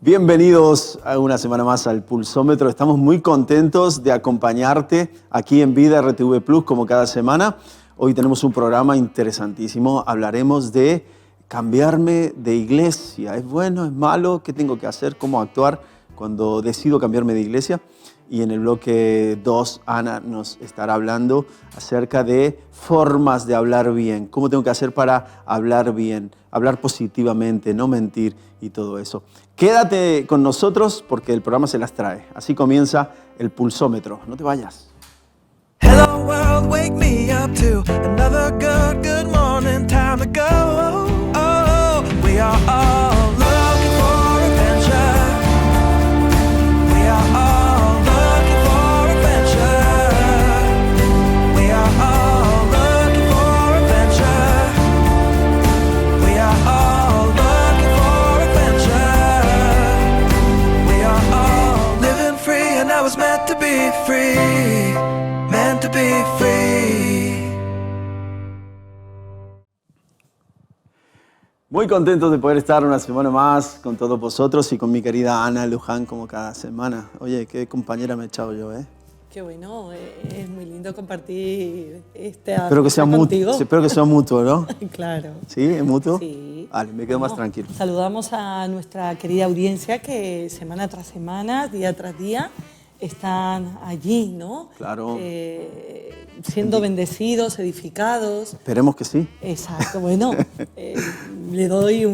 Bienvenidos a una semana más al Pulsómetro. Estamos muy contentos de acompañarte aquí en Vida RTV Plus como cada semana. Hoy tenemos un programa interesantísimo. Hablaremos de cambiarme de iglesia. ¿Es bueno? ¿Es malo? ¿Qué tengo que hacer? ¿Cómo actuar cuando decido cambiarme de iglesia? Y en el bloque 2, Ana nos estará hablando acerca de formas de hablar bien. ¿Cómo tengo que hacer para hablar bien? Hablar positivamente, no mentir y todo eso. Quédate con nosotros porque el programa se las trae. Así comienza el Pulsómetro. No te vayas. Hello world, wake me up to another good morning, time to go. Oh, we are all looking for adventure. We are all looking for adventure. We are all looking for adventure. We are all looking for adventure. We are all living free, and I was meant to be free. Meant to be free. Muy contentos de poder estar una semana más con todos vosotros y con mi querida Ana Luján como cada semana. Oye, qué compañera me he echado yo, ¿eh? Qué bueno, es muy lindo compartir este Espero que sea contigo. Espero que sea mutuo, ¿no? Claro. ¿Sí? ¿Es mutuo? Sí. Vale, me quedo más tranquilo. Saludamos a nuestra querida audiencia que semana tras semana, día tras día, están allí, ¿no? Claro. Siendo bendecidos, edificados. Esperemos que sí. Exacto, bueno, le doy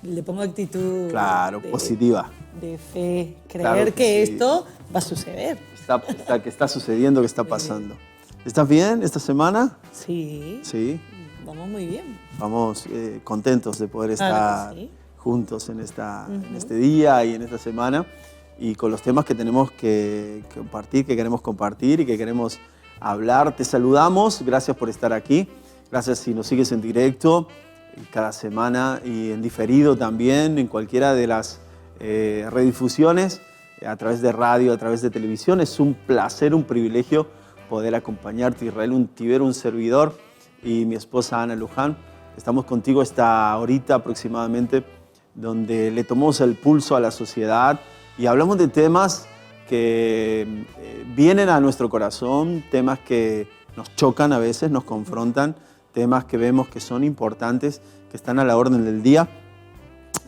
le pongo actitud... Claro, positiva. De fe, creer Claro que sí. esto va a suceder. Que está sucediendo, que está pasando. ¿Estás bien esta semana? Sí. Sí. Vamos muy bien. Vamos contentos de poder estar sí. juntos en este día y en esta semana y con los temas que tenemos que compartir, que queremos compartir y que queremos hablar. Te saludamos, gracias por estar aquí, gracias si nos sigues en directo cada semana y en diferido también, en cualquiera de las redifusiones, a través de radio, a través de televisión. Es un placer, un privilegio poder acompañarte, Israel Untiver, un servidor, y mi esposa Ana Luján. Estamos contigo esta horita aproximadamente, donde le tomamos el pulso a la sociedad y hablamos de temas que vienen a nuestro corazón, temas que nos chocan a veces, nos confrontan, temas que vemos que son importantes, que están a la orden del día.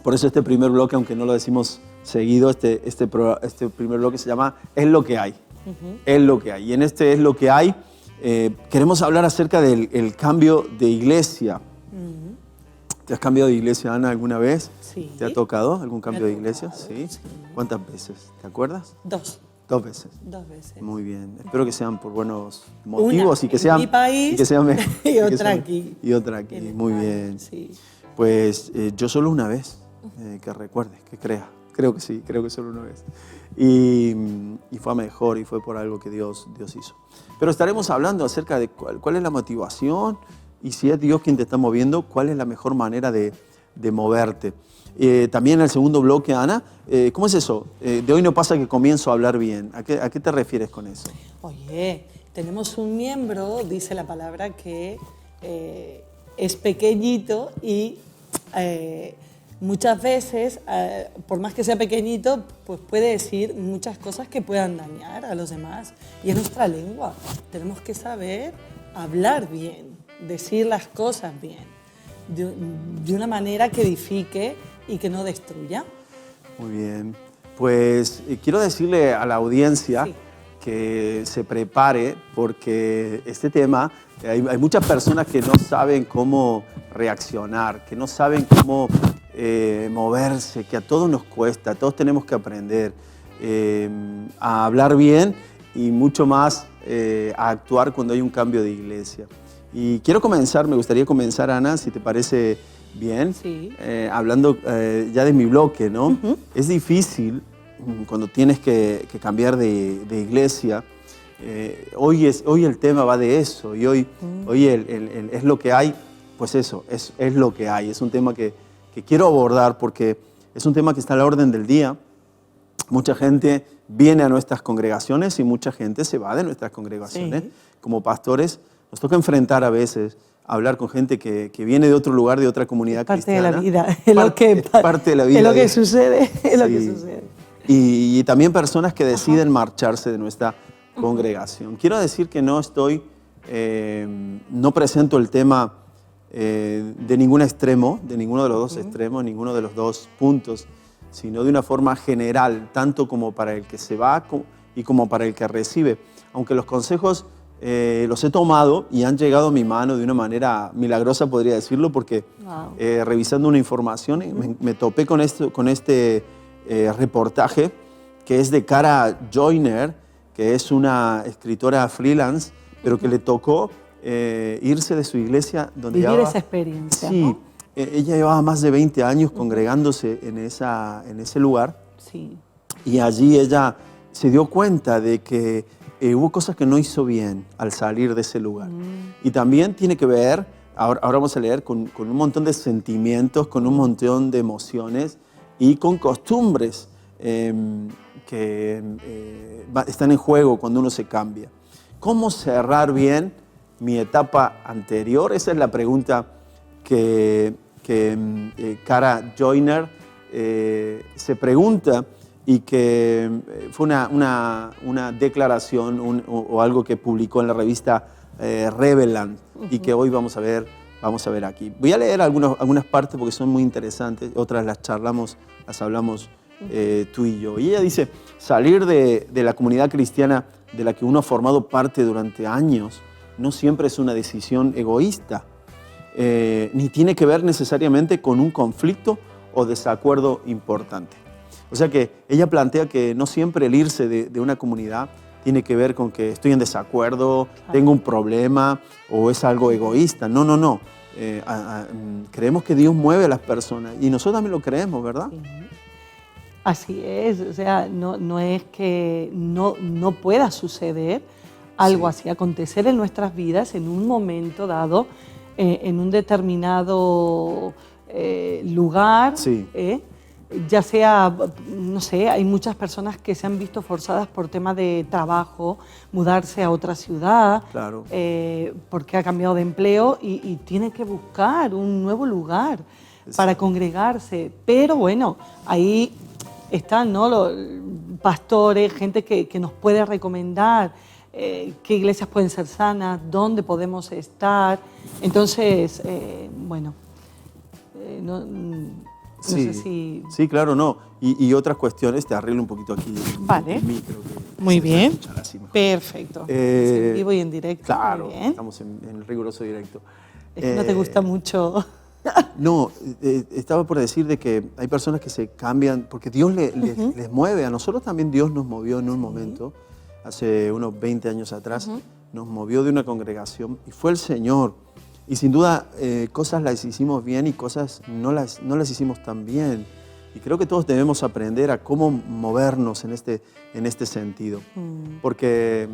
Por eso este primer bloque, aunque no lo decimos seguido, este primer bloque se llama Es lo que hay. Es lo que hay. Y en este Es lo que hay, queremos hablar acerca del cambio de iglesia. ¿Te has cambiado de iglesia, Ana, alguna vez? Sí. ¿Te ha tocado algún cambio de iglesia? Sí. ¿Cuántas veces? ¿Te acuerdas? 2. 2 veces. 2 veces. Muy bien. Espero que sean por buenos motivos Una y que sean... en mi país y que sean y otra aquí. Y otra aquí. En Muy España, bien. Sí. Pues yo solo una vez, que recuerde, que crea. Creo que sí, creo que solo una vez. Y fue mejor y fue por algo que Dios hizo. Pero estaremos hablando acerca de cuál es la motivación y si es Dios quien te está moviendo, cuál es la mejor manera de moverte. También en el segundo bloque, Ana, ¿cómo es eso? De hoy no pasa que comienzo a hablar bien. ¿A qué te refieres con eso? Oye, tenemos un miembro, dice la palabra, que es pequeñito y muchas veces, por más que sea pequeñito, pues puede decir muchas cosas que puedan dañar a los demás. Y es nuestra lengua. Tenemos que saber hablar bien, decir las cosas bien, de una manera que edifique y que no destruya. Muy bien. Pues quiero decirle a la audiencia Sí. que se prepare porque este tema, hay muchas personas que no saben cómo reaccionar, que no saben cómo moverse, que a todos nos cuesta, todos tenemos que aprender a hablar bien y mucho más a actuar cuando hay un cambio de iglesia. Y me gustaría comenzar, Ana, si te parece bien, Sí. hablando ya de mi bloque, ¿no? Es difícil cuando tienes que cambiar de iglesia. Hoy el tema va de eso y hoy es lo que hay, pues eso, es lo que hay. Es un tema que quiero abordar porque es un tema que está a la orden del día. Mucha gente viene a nuestras congregaciones y mucha gente se va de nuestras congregaciones. Sí. Como pastores nos toca enfrentar a veces hablar con gente que viene de otro lugar, de otra comunidad Parte cristiana. de la vida, es lo que parte de la vida. Es lo que sucede, es lo que Sí. sucede. Y también personas que deciden marcharse de nuestra congregación. Quiero decir que no estoy, no presento el tema de ningún extremo, de ninguno de los dos extremos, ninguno de los dos puntos, sino de una forma general, tanto como para el que se va y como para el que recibe. Aunque los consejos los he tomado y han llegado a mi mano de una manera milagrosa, podría decirlo, porque Wow. revisando una información me topé con este reportaje que es de Kara Joyner, que es una escritora freelance, pero que le tocó irse de su iglesia donde Vivir llevaba, esa experiencia, sí, ¿no? Ella llevaba más de 20 años congregándose en ese lugar, Sí. y allí ella se dio cuenta de que hubo cosas que no hizo bien al salir de ese lugar. Y también tiene que ver, ahora vamos a leer, con un montón de sentimientos, con un montón de emociones y con costumbres que están en juego cuando uno se cambia. ¿Cómo cerrar bien mi etapa anterior? Esa es la pregunta que Kara Joyner se pregunta, y que fue una declaración o algo que publicó en la revista Revelant, y que hoy vamos a ver aquí. Voy a leer algunas partes porque son muy interesantes, otras las hablamos tú y yo. Y ella dice, salir de la comunidad cristiana de la que uno ha formado parte durante años no siempre es una decisión egoísta, ni tiene que ver necesariamente con un conflicto o desacuerdo importante. O sea que ella plantea que no siempre el irse de una comunidad tiene que ver con que estoy en desacuerdo, tengo un problema o es algo egoísta. No. Creemos que Dios mueve a las personas y nosotros también lo creemos, ¿verdad? Sí. Así es, o sea, no es que no pueda suceder algo así, acontecer en nuestras vidas en un momento dado, en un determinado lugar. Sí. Ya sea, no sé, hay muchas personas que se han visto forzadas por temas de trabajo, mudarse a otra ciudad, Claro. porque ha cambiado de empleo y tiene que buscar un nuevo lugar para congregarse. Pero bueno, ahí están, ¿no?, los pastores, gente que nos puede recomendar qué iglesias pueden ser sanas, dónde podemos estar. Entonces, bueno, no sé si... Sí, claro, no. Y otras cuestiones, te arreglo un poquito aquí Vale. el micro. Que Muy se bien. escuchará así mejor. Perfecto. En vivo y en directo. Claro, Muy bien. estamos en riguroso directo. Es que no te gusta mucho. No, estaba por decir de que hay personas que se cambian porque Dios les mueve. A nosotros también Dios nos movió en un momento, hace unos 20 años atrás, nos movió de una congregación y fue el Señor. Y sin duda cosas las hicimos bien y cosas no las hicimos tan bien. Y creo que todos debemos aprender a cómo movernos en este sentido. Porque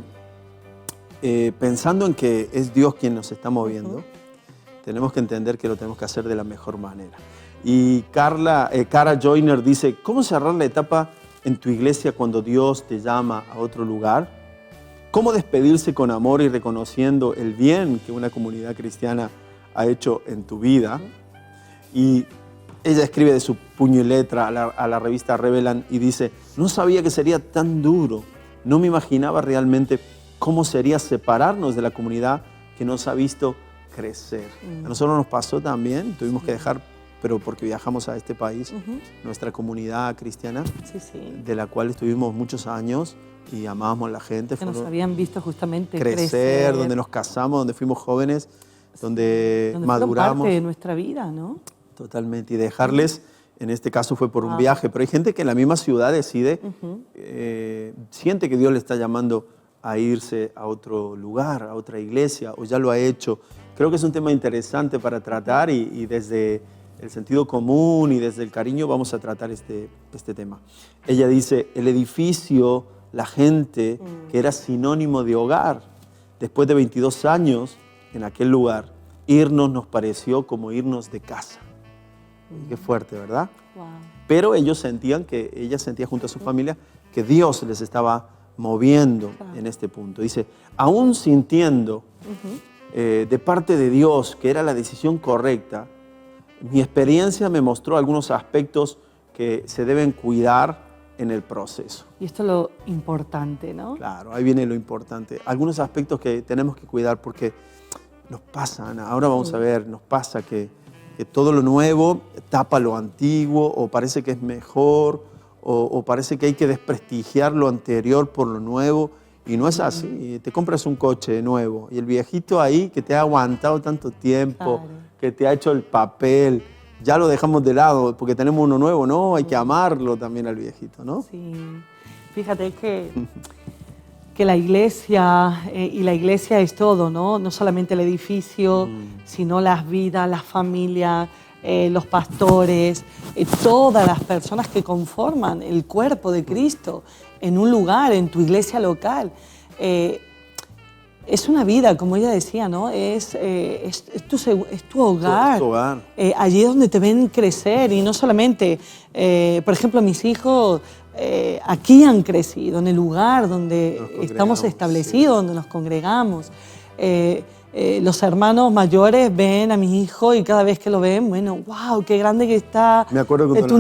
pensando en que es Dios quien nos está moviendo, tenemos que entender que lo tenemos que hacer de la mejor manera. Y Kara Joyner dice, ¿cómo cerrar la etapa en tu iglesia cuando Dios te llama a otro lugar? ¿Cómo despedirse con amor y reconociendo el bien que una comunidad cristiana ha hecho en tu vida? Y ella escribe de su puño y letra a la revista Revelant y dice, no sabía que sería tan duro, no me imaginaba realmente cómo sería separarnos de la comunidad que nos ha visto crecer. A nosotros nos pasó también, tuvimos que dejar, pero porque viajamos a este país, nuestra comunidad cristiana, de la cual estuvimos muchos años y amábamos a la gente. Que nos habían visto justamente crecer, donde nos casamos, donde fuimos jóvenes, donde maduramos. Fue parte de nuestra vida, ¿no? Totalmente, y dejarles, en este caso fue por un viaje, pero hay gente que en la misma ciudad decide, siente que Dios le está llamando a irse a otro lugar, a otra iglesia, o ya lo ha hecho. Creo que es un tema interesante para tratar y desde el sentido común y desde el cariño vamos a tratar este tema. Ella dice, el edificio, la gente, que era sinónimo de hogar, después de 22 años en aquel lugar, irnos nos pareció como irnos de casa. Qué fuerte, ¿verdad? Wow. Pero ella sentía junto a su familia que Dios les estaba moviendo en este punto. Dice, aún sintiendo de parte de Dios, que era la decisión correcta, mi experiencia me mostró algunos aspectos que se deben cuidar en el proceso. Y esto es lo importante, ¿no? Claro, ahí viene lo importante. Algunos aspectos que tenemos que cuidar porque nos pasa, Ana, ahora vamos a ver, nos pasa que todo lo nuevo tapa lo antiguo o parece que es mejor o parece que hay que desprestigiar lo anterior por lo nuevo y no es así. Te compras un coche nuevo y el viejito ahí que te ha aguantado tanto tiempo, que te ha hecho el papel, ya lo dejamos de lado porque tenemos uno nuevo, ¿no? Hay que amarlo también al viejito, ¿no? Sí, fíjate que la iglesia, y la iglesia es todo, ¿no? No solamente el edificio, sino las vidas, las familias, los pastores, todas las personas que conforman el cuerpo de Cristo en un lugar, en tu iglesia local. Es una vida, como ella decía, ¿no? Es tu hogar. Es tu hogar. Allí es donde te ven crecer y no solamente, por ejemplo, mis hijos aquí han crecido, en el lugar donde estamos establecidos, donde nos congregamos. Los hermanos mayores ven a mi hijo y cada vez que lo ven, bueno, wow, qué grande que está. Me acuerdo cuando tu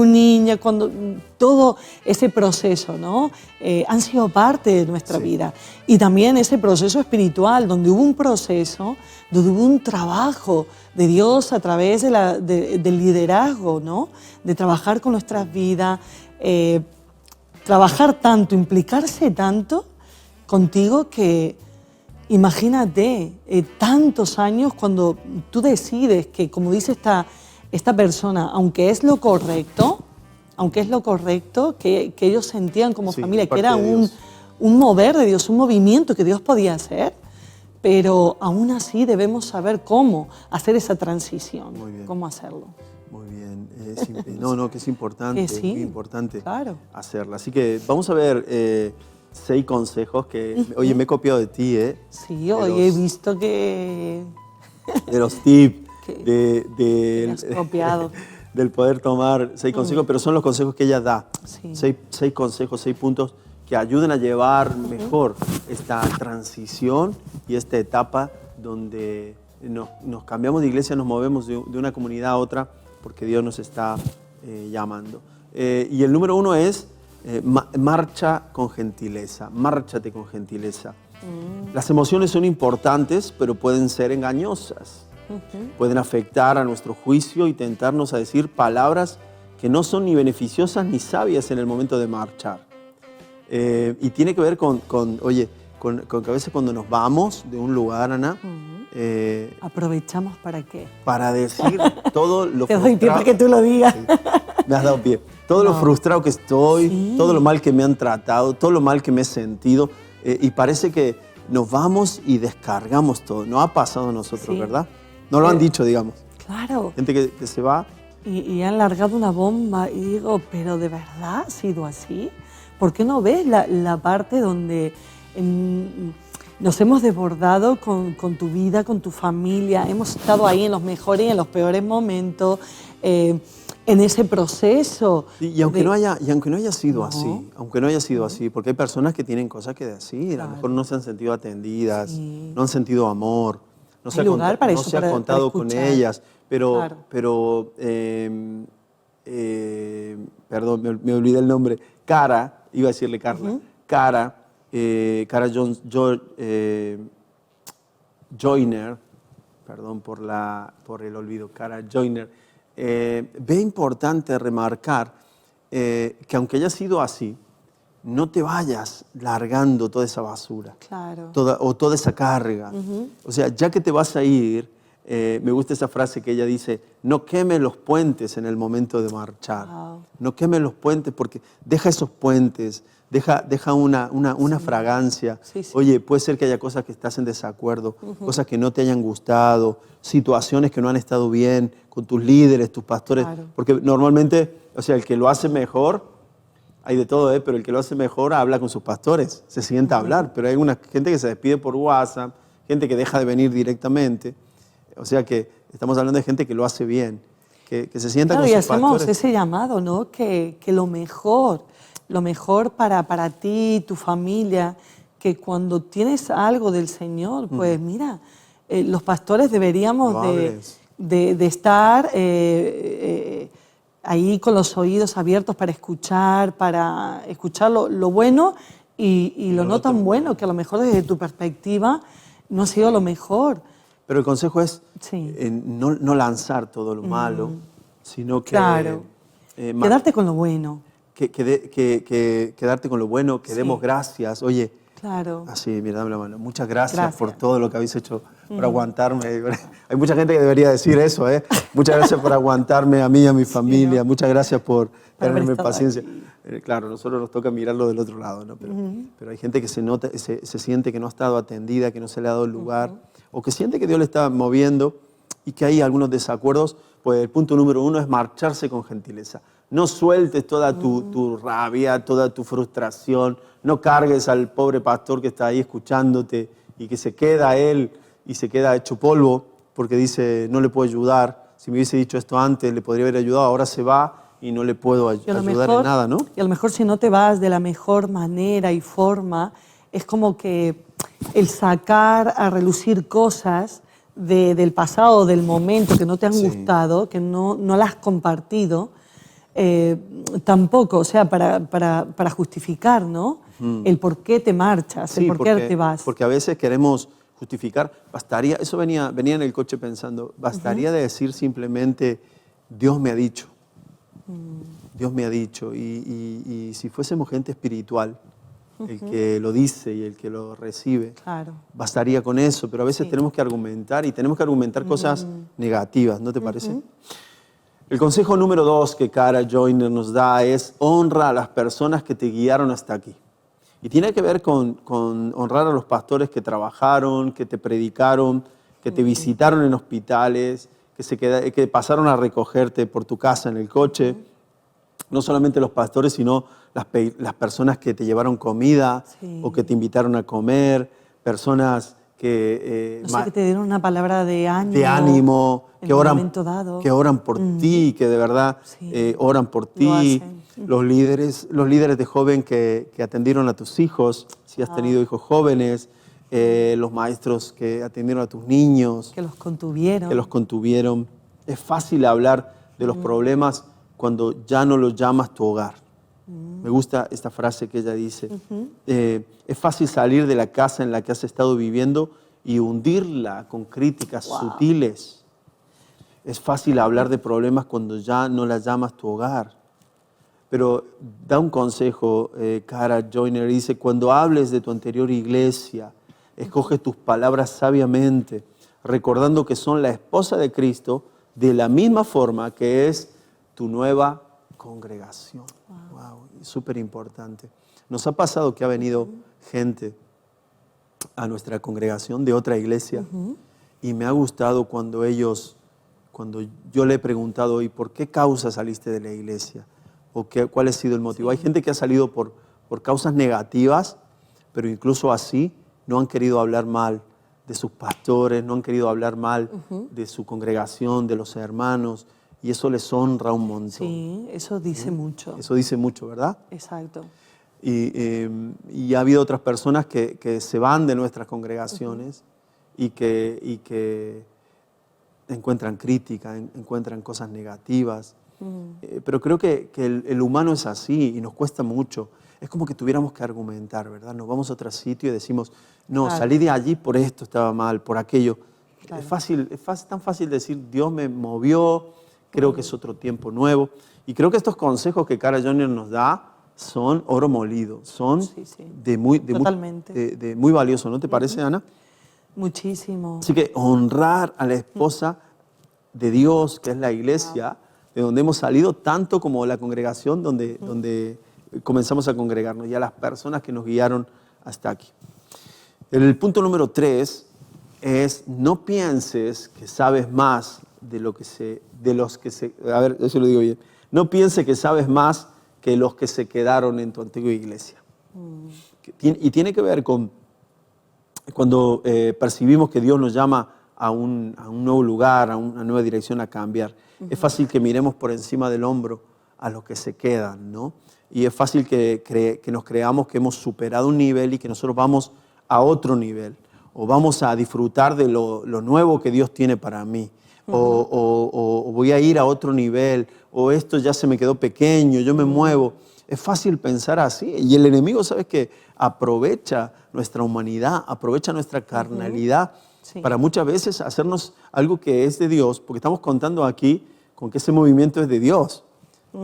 niña, cuando todo ese proceso, ¿no? Han sido parte de nuestra vida. Y también ese proceso espiritual, donde hubo un proceso, donde hubo un trabajo de Dios a través del liderazgo, ¿no? De trabajar con nuestras vidas, trabajar tanto, implicarse tanto contigo que imagínate tantos años cuando tú decides que, como dice esta persona, aunque es lo correcto, que ellos sentían como familia, que era un mover de Dios, un movimiento que Dios podía hacer, pero aún así debemos saber cómo hacer esa transición, cómo hacerlo. Muy bien. Que es importante, que sí, muy importante claro. hacerla. Así que vamos a ver 6 consejos que, oye, me he copiado de ti, ¿eh? Sí, hoy he visto que... De los tips, que has copiado. del poder tomar 6 consejos, pero son los consejos que ella da. Sí. 6 consejos, 6 puntos que ayuden a llevar mejor esta transición y esta etapa donde nos cambiamos de iglesia, nos movemos de una comunidad a otra porque Dios nos está llamando. Y el número 1 es marcha con gentileza, márchate con gentileza. Las emociones son importantes, pero pueden ser engañosas. Pueden afectar a nuestro juicio y tentarnos a decir palabras que no son ni beneficiosas ni sabias en el momento de marchar. Y tiene que ver con que a veces cuando nos vamos de un lugar, Ana, ¿aprovechamos para qué? Para decir todo lo Te doy pie para que tú lo digas. Me has dado pie. Todo lo frustrado que estoy, todo lo mal que me han tratado, todo lo mal que me he sentido. Y parece que nos vamos y descargamos todo. No ha pasado a nosotros, ¿verdad? No lo han dicho, digamos. Claro. Gente que se va. Y han largado una bomba y digo, ¿pero de verdad ha sido así? ¿Por qué no ves la parte donde nos hemos desbordado con tu vida, con tu familia? Hemos estado ahí en los mejores y en los peores momentos, en ese proceso. Y aunque no haya sido así, porque hay personas que tienen cosas que decir, a lo mejor no se han sentido atendidas, no han sentido amor, no se ha contado con ellas, pero perdón, me olvidé el nombre, Cara, iba a decirle Carla, Cara Joyner, perdón por el olvido, Cara Joyner, ve importante remarcar que aunque haya sido así, no te vayas largando toda esa basura, toda esa carga. O sea, ya que te vas a ir, me gusta esa frase que ella dice, no queme los puentes en el momento de marchar. No queme los puentes porque deja esos puentes, deja una fragancia. Oye, puede ser que haya cosas que estás en desacuerdo, cosas que no te hayan gustado, situaciones que no han estado bien con tus líderes, tus pastores. Porque normalmente, o sea, el que lo hace mejor, hay de todo, pero el que lo hace mejor habla con sus pastores, se sienta a hablar. Pero hay una gente que se despide por WhatsApp, gente que deja de venir directamente. O sea que estamos hablando de gente que lo hace bien, que se sienta con sus pastores. Y hacemos ese llamado, ¿no? Que lo mejor para ti, tu familia, que cuando tienes algo del Señor, pues mira, los pastores deberíamos Lo de, hables. de estar ahí con los oídos abiertos para escuchar lo bueno y lo no tan bueno, que a lo mejor desde tu perspectiva no ha sido lo mejor. Pero el consejo es Sí. no lanzar todo lo malo, sino que... Claro. Quedarte con lo bueno. Quedarte con lo bueno, que Sí. demos gracias. Oye, Claro. así, mira, dame la mano. Muchas gracias, Gracias. por todo lo que habéis hecho por aguantarme. Hay mucha gente que debería decir eso, ¿eh? Muchas gracias por aguantarme a mí y a mi familia. ¿no? Muchas gracias por Por haber tenerme estado paciencia. aquí. Claro, a nosotros nos toca mirarlo del otro lado, ¿no? Pero hay gente que se siente que no ha estado atendida, que no se le ha dado el lugar, o que siente que Dios le está moviendo y que hay algunos desacuerdos. Pues el punto número 1 es marcharse con gentileza. No sueltes toda tu rabia, toda tu frustración. No cargues al pobre pastor que está ahí escuchándote y que se queda él y se queda hecho polvo porque dice, no le puedo ayudar. Si me hubiese dicho esto antes, le podría haber ayudado. Ahora se va y no le puedo Y a lo ayudar mejor- en nada, ¿no? Y a lo mejor si no te vas de la mejor manera y forma, es como que el sacar a relucir cosas del pasado, del momento que no te han Sí. gustado, que no las has compartido, tampoco, o sea, para justificar, ¿no? El por qué te marchas, el por qué te vas. Porque a veces queremos justificar. Bastaría, eso venía en el coche pensando, bastaría de decir simplemente, Dios me ha dicho. Dios me ha dicho. Y si fuésemos gente espiritual, el que lo dice y el que lo recibe, Claro. bastaría con eso. Pero a veces Sí. tenemos que argumentar y tenemos que argumentar cosas negativas, ¿no te parece? El consejo número 2 que Kara Joyner nos da es honra a las personas que te guiaron hasta aquí. Y tiene que ver con honrar a los pastores que trabajaron, que te predicaron, que te visitaron en hospitales, que pasaron a recogerte por tu casa en el coche. No solamente los pastores, sino las personas que te llevaron comida Sí. o que te invitaron a comer, personas que... No sé, que te dieron una palabra de ánimo, en que un oran, momento dado. que oran por ti, que de verdad Sí. oran por Lo ti. hacen. Los líderes de joven que atendieron a tus hijos, si has tenido hijos jóvenes, los maestros que atendieron a tus niños, Que los contuvieron. que los contuvieron. Es fácil hablar de los problemas cuando ya no los llamas tu hogar. Me gusta esta frase que ella dice. Es fácil salir de la casa en la que has estado viviendo y hundirla con críticas sutiles. Es fácil hablar de problemas cuando ya no las llamas tu hogar. Pero da un consejo, Kara Joyner, dice, cuando hables de tu anterior iglesia, escoge tus palabras sabiamente, recordando que son la esposa de Cristo, de la misma forma que es tu nueva congregación. Wow, súper importante. Nos ha pasado que ha venido gente a nuestra congregación de otra iglesia y me ha gustado cuando yo le he preguntado, ¿y por qué causa saliste de la iglesia? ¿O cuál ha sido el motivo? Hay gente que ha salido por causas negativas, pero incluso así no han querido hablar mal de sus pastores, no han querido hablar mal de su congregación, de los hermanos, y eso les honra un montón. Sí, eso dice mucho. Eso dice mucho, ¿verdad? Exacto. Y ha habido otras personas que se van de nuestras congregaciones y que encuentran crítica, encuentran cosas negativas. Pero creo que el humano es así y nos cuesta mucho. Es como que tuviéramos que argumentar, ¿verdad? Nos vamos a otro sitio y decimos, no, Claro. salí de allí por esto, estaba mal, por aquello. Claro. Es tan fácil decir, Dios me movió, creo que es otro tiempo nuevo. Y creo que estos consejos que Kara Joyner nos da son oro molido, son Sí, sí. Totalmente. De muy valioso, ¿no te parece, Ana? Muchísimo. Así que honrar a la esposa de Dios, que es la iglesia, de donde hemos salido, tanto como la congregación donde comenzamos a congregarnos, y a las personas que nos guiaron hasta aquí. El punto número 3 es, no pienses que sabes más de los que se, a ver, eso lo digo bien, no pienses que sabes más que los que se quedaron en tu antigua iglesia. Y tiene que ver con cuando percibimos que Dios nos llama a un nuevo lugar, a una nueva dirección, a cambiar. Es fácil que miremos por encima del hombro a los que se quedan, ¿no? Y es fácil que nos creamos que hemos superado un nivel y que nosotros vamos a otro nivel. o vamos a disfrutar de lo nuevo que Dios tiene para mí, o voy a ir a otro nivel, o esto ya se me quedó pequeño, yo me muevo. Es fácil pensar así, y el enemigo, ¿sabes qué? Aprovecha nuestra humanidad, aprovecha nuestra carnalidad para muchas veces hacernos algo que es de Dios, porque estamos contando aquí con que ese movimiento es de Dios,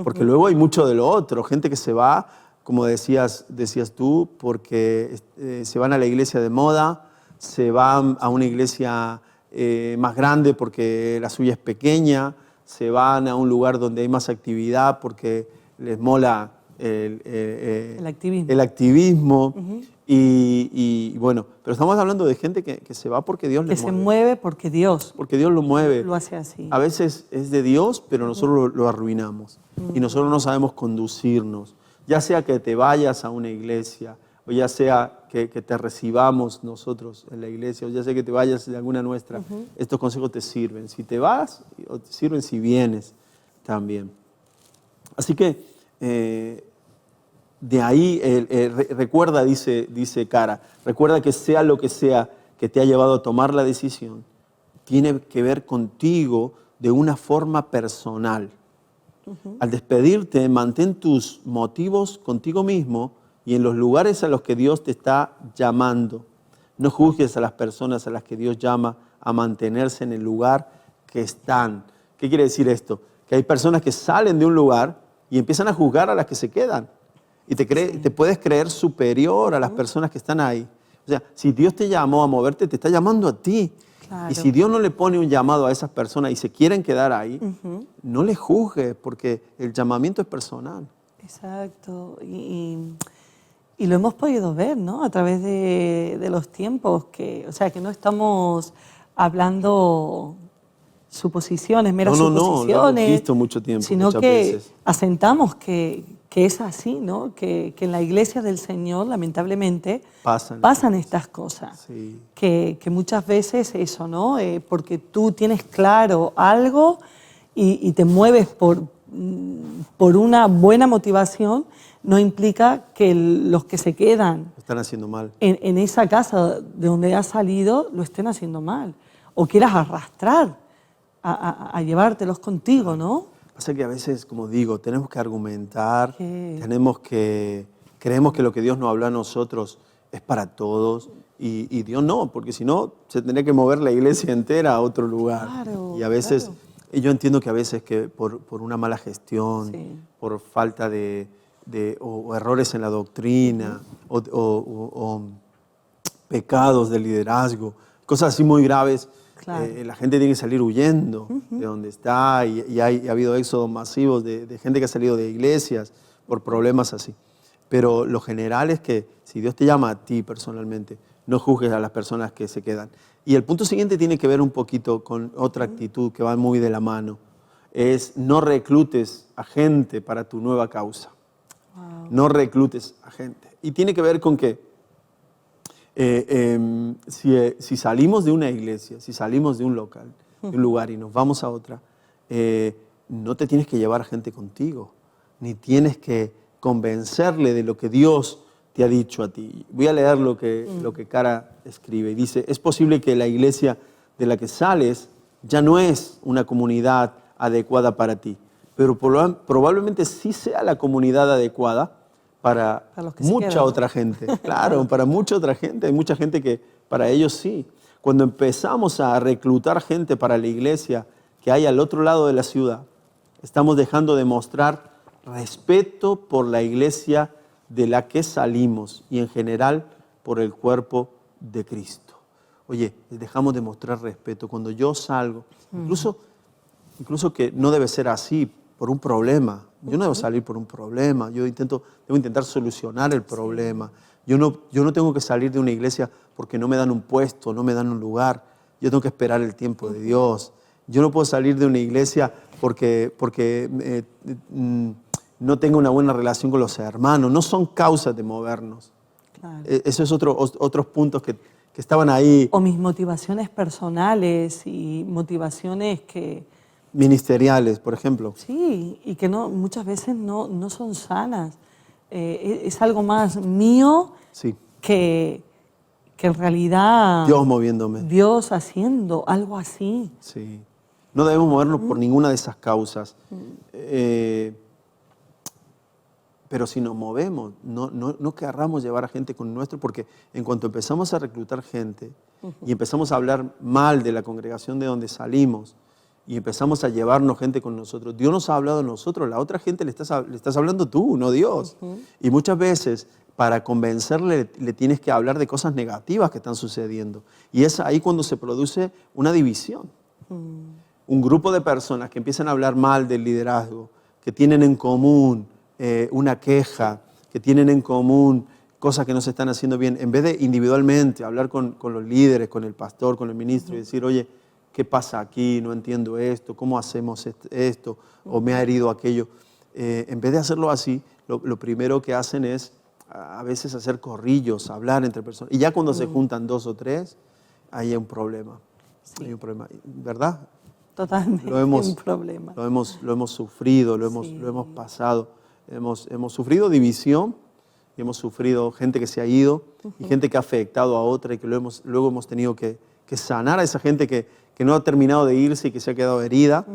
porque luego hay mucho de lo otro, gente que se va, como decías tú, porque se van a la iglesia de moda, se van a una iglesia más grande porque la suya es pequeña, se van a un lugar donde hay más actividad porque les mola el activismo. Y bueno, pero estamos hablando de gente que se va porque Dios le mueve. Que se mueve porque Dios lo mueve. Lo hace así. A veces es de Dios, pero nosotros lo arruinamos. Y nosotros no sabemos conducirnos. Ya sea que te vayas a una iglesia, o ya sea que te recibamos nosotros en la iglesia, o ya sea que te vayas de alguna nuestra, estos consejos te sirven. Si te vas, o te sirven si vienes también. Así que de ahí, recuerda, dice Cara, recuerda que sea lo que sea que te ha llevado a tomar la decisión, tiene que ver contigo de una forma personal. Al despedirte, mantén tus motivos contigo mismo y en los lugares a los que Dios te está llamando. No juzgues a las personas a las que Dios llama a mantenerse en el lugar que están. ¿Qué quiere decir esto? Que hay personas que salen de un lugar y empiezan a juzgar a las que se quedan. Y te puedes creer superior a las personas que están ahí. O sea, si Dios te llamó a moverte, te está llamando a ti. Claro. Y si Dios no le pone un llamado a esas personas y se quieren quedar ahí, no les juzgues, porque el llamamiento es personal. Exacto. Y lo hemos podido ver, ¿no? A través de los tiempos, o sea, que no estamos hablando suposiciones, meras suposiciones. No, lo hemos visto mucho tiempo, sino muchas que veces. asentamos que es así, ¿no? Que en la iglesia del Señor, lamentablemente, pasan estas cosas. Sí. Que muchas veces eso, ¿no? Porque tú tienes claro algo y te mueves por una buena motivación, no implica que los que se quedan lo están haciendo mal. En esa casa de donde has salido lo estén haciendo mal. O quieras arrastrar a llevártelos contigo, ¿no? Pasa que a veces, como digo, tenemos que argumentar, creemos que lo que Dios nos habló a nosotros es para todos y Dios no, porque si no, se tendría que mover la iglesia entera a otro lugar. Claro, y a veces, y yo entiendo que a veces que por una mala gestión, por falta o errores en la doctrina, o pecados de liderazgo, cosas así muy graves, claro. La gente tiene que salir huyendo de donde está y ha habido éxodos masivos de gente que ha salido de iglesias por problemas así. Pero lo general es que si Dios te llama a ti personalmente, no juzgues a las personas que se quedan. Y el punto siguiente tiene que ver un poquito con otra actitud que va muy de la mano. Es no reclutes a gente para tu nueva causa. Wow. No reclutes a gente. Y tiene que ver con que si salimos de una iglesia, si salimos de un local, de un lugar y nos vamos a otra, no te tienes que llevar gente contigo, ni tienes que convencerle de lo que Dios te ha dicho a ti. Voy a leer lo que Cara escribe. Dice, es posible que la iglesia de la que sales ya no es una comunidad adecuada para ti, pero probablemente sí sea la comunidad adecuada para mucha otra gente. Claro, para mucha otra gente. Hay mucha gente que para ellos sí. Cuando empezamos a reclutar gente para la iglesia que hay al otro lado de la ciudad, estamos dejando de mostrar respeto por la iglesia de la que salimos y en general por el cuerpo de Cristo. Oye, dejamos de mostrar respeto. Cuando yo salgo, incluso que no debe ser así, por un problema. Yo no debo salir por un problema, debo intentar solucionar el problema. Yo no tengo que salir de una iglesia porque no me dan un puesto, no me dan un lugar. Yo tengo que esperar el tiempo de Dios. Yo no puedo salir de una iglesia porque no tengo una buena relación con los hermanos. No son causas de movernos. Claro. Eso es otros puntos que estaban ahí. O mis motivaciones personales y motivaciones ministeriales, por ejemplo. Sí, y que muchas veces no son sanas. Es algo más mío que que en realidad Dios moviéndome. Dios haciendo algo así. Sí. No debemos movernos por ninguna de esas causas. Pero si nos movemos, no querramos llevar a gente con nuestro, porque en cuanto empezamos a reclutar gente y empezamos a hablar mal de la congregación de donde salimos y empezamos a llevarnos gente con nosotros, Dios nos ha hablado a nosotros, la otra gente le estás hablando tú, no Dios. Y muchas veces para convencerle le tienes que hablar de cosas negativas que están sucediendo. Y es ahí cuando se produce una división. Un grupo de personas que empiezan a hablar mal del liderazgo, que tienen en común una queja, que tienen en común cosas que no se están haciendo bien, en vez de individualmente hablar con los líderes, con el pastor, con el ministro y decir, oye, ¿qué pasa aquí? No entiendo esto, ¿cómo hacemos esto? O me ha herido aquello. En vez de hacerlo así, lo primero que hacen es a veces hacer corrillos, hablar entre personas. Y ya cuando se juntan 2 o 3, ahí hay un problema. Sí. Hay un problema, ¿verdad? Totalmente un problema. Lo hemos sufrido, lo hemos pasado. Hemos sufrido división y hemos sufrido gente que se ha ido y gente que ha afectado a otra y que luego hemos tenido que sanar a esa gente que no ha terminado de irse y que se ha quedado herida.